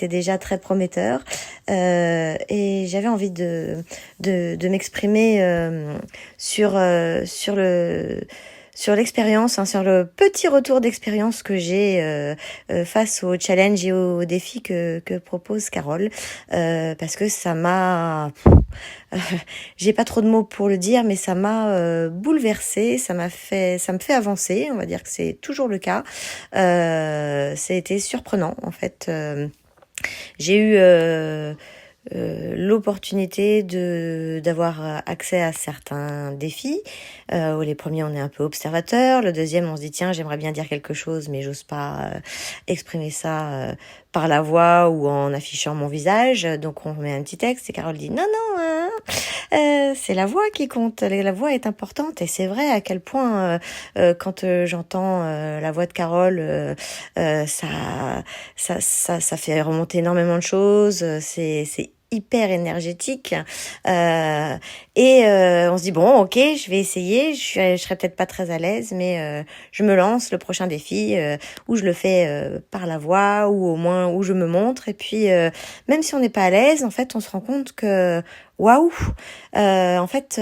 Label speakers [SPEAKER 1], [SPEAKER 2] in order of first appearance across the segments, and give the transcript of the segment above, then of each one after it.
[SPEAKER 1] C'était déjà très prometteur et j'avais envie de m'exprimer sur l'expérience, sur le petit retour d'expérience que j'ai face aux challenges et aux défis que propose Carole, parce que ça m'a, j'ai pas trop de mots pour le dire, mais ça m'a bouleversée, ça me fait avancer, on va dire que c'est toujours le cas. Ça a été surprenant en fait. J'ai eu l'opportunité d'avoir accès à certains défis. Les premiers, on est un peu observateur. Le deuxième, on se dit tiens, j'aimerais bien dire quelque chose, mais j'ose pas exprimer ça par la voix ou en affichant mon visage. Donc on met un petit texte et Carole dit non, c'est la voix qui compte. La voix est importante et c'est vrai à quel point quand j'entends la voix de Carole, ça fait remonter énormément de choses. C'est hyper énergétique et on se dit bon ok, je vais essayer, je serai peut-être pas très à l'aise, mais je me lance le prochain défi où je le fais par la voix ou au moins où je me montre, et puis même si on n'est pas à l'aise, en fait on se rend compte que waouh, en fait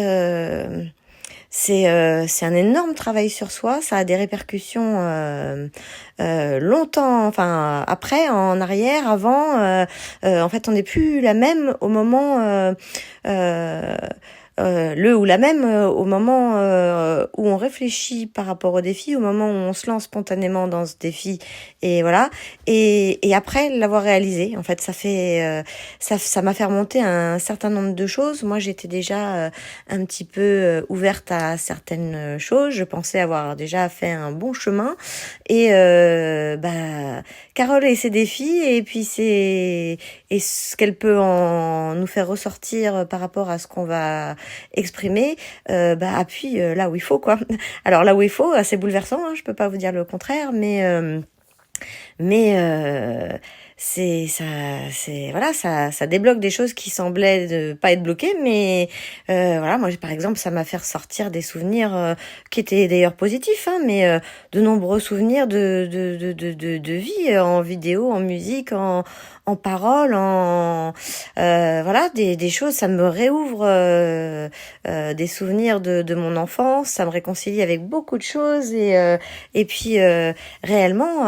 [SPEAKER 1] c'est un énorme travail sur soi, ça a des répercussions longtemps, enfin après, en arrière, avant, en fait on n'est plus la même au moment le ou la même au moment où on réfléchit par rapport au défi, au moment où on se lance spontanément dans ce défi, et voilà, et après l'avoir réalisé, en fait ça fait ça m'a fait remonter un certain nombre de choses. Moi j'étais déjà un petit peu ouverte à certaines choses, je pensais avoir déjà fait un bon chemin, et Carole et ses défis, et puis et ce qu'elle peut en nous faire ressortir par rapport à ce qu'on va exprimer, appuie là où il faut, quoi. Alors là où il faut, c'est bouleversant, hein, je peux pas vous dire le contraire, mais ça débloque des choses qui semblaient ne pas être bloquées, mais voilà, moi par exemple ça m'a fait ressortir des souvenirs qui étaient d'ailleurs positifs, hein, mais de nombreux souvenirs de vie, en vidéo, en musique, en parole, voilà, des choses. Ça me réouvre des souvenirs de mon enfance, ça me réconcilie avec beaucoup de choses, et puis réellement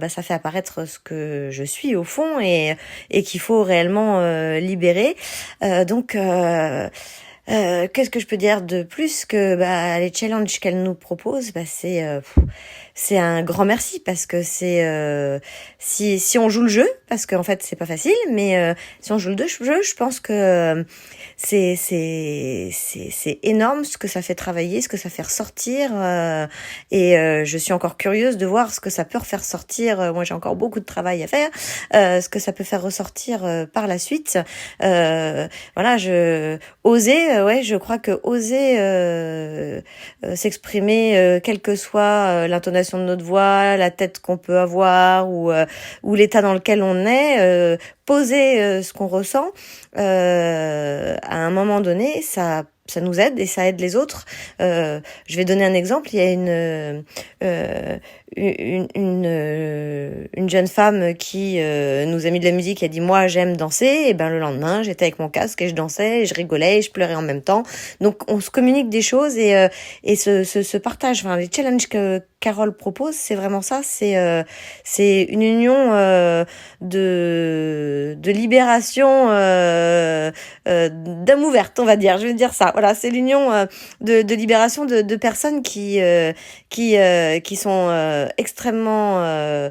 [SPEAKER 1] ça fait apparaître ce que je suis au fond, et qu'il faut réellement libérer. Donc qu'est-ce que je peux dire de plus que les challenges qu'elle nous propose, c'est un grand merci, parce que c'est si on joue le jeu, parce qu'en fait c'est pas facile, mais si on joue le jeu, je pense que c'est énorme ce que ça fait travailler, ce que ça fait ressortir, et je suis encore curieuse de voir ce que ça peut faire sortir. Moi j'ai encore beaucoup de travail à faire, ce que ça peut faire ressortir par la suite. Voilà, je crois que oser s'exprimer, quelle que soit l'intonation de notre voix, la tête qu'on peut avoir, ou l'état dans lequel on est, poser ce qu'on ressent à un moment donné, ça nous aide et ça aide les autres. Je vais donner un exemple. Il y a une jeune femme qui nous a mis de la musique et a dit moi j'aime danser, et le lendemain j'étais avec mon casque et je dansais et je rigolais et je pleurais en même temps. Donc on se communique des choses, et ce partage, enfin les challenges que Carole propose, c'est vraiment ça, c'est une union de libération, d'âme ouverte, on va dire, je vais dire ça. Voilà, c'est l'union de libération de personnes qui sont extrêmement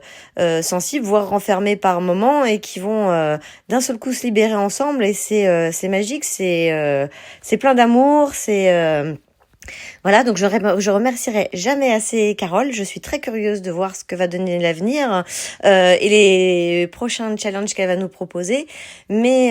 [SPEAKER 1] sensibles, voire renfermées par moments, et qui vont d'un seul coup se libérer ensemble, et c'est magique, c'est plein d'amour, voilà, donc je remercierai jamais assez Carole. Je suis très curieuse de voir ce que va donner l'avenir et les prochains challenges qu'elle va nous proposer, mais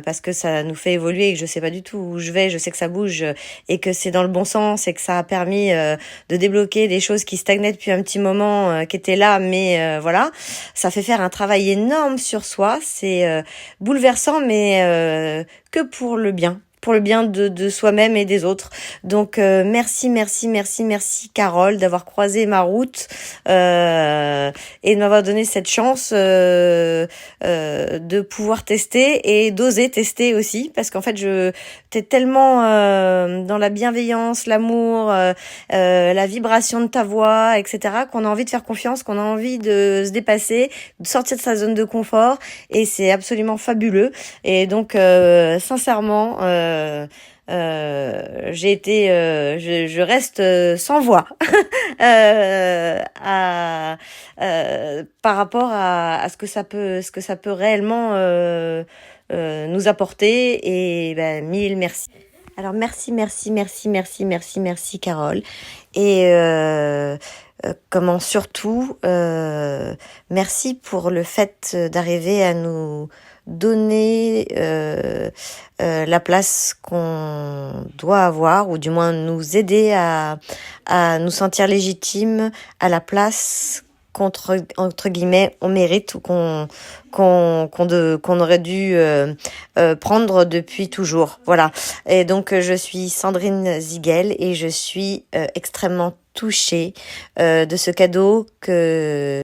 [SPEAKER 1] parce que ça nous fait évoluer et que je sais pas du tout où je vais, je sais que ça bouge et que c'est dans le bon sens, et que ça a permis de débloquer des choses qui stagnaient depuis un petit moment, qui étaient là, mais voilà, ça fait faire un travail énorme sur soi, c'est bouleversant, mais que pour le bien. pour le bien de soi-même et des autres. Donc merci, merci, merci, merci Carole d'avoir croisé ma route et de m'avoir donné cette chance de pouvoir tester et d'oser tester aussi, parce qu'en fait t'es tellement dans la bienveillance, l'amour, la vibration de ta voix, etc., qu'on a envie de faire confiance, qu'on a envie de se dépasser, de sortir de sa zone de confort, et c'est absolument fabuleux. Et donc sincèrement je reste sans voix par rapport à ce que ça peut réellement nous apporter. Et ben, mille merci. Alors merci, merci, merci, merci, merci, merci Carole. Et comment surtout merci pour le fait d'arriver à nous donner la place qu'on doit avoir, ou du moins nous aider à nous sentir légitimes à la place entre guillemets on mérite, ou qu'on aurait dû prendre depuis toujours. Voilà. Et donc je suis Sandrine Ziguel et je suis extrêmement touchée de ce cadeau que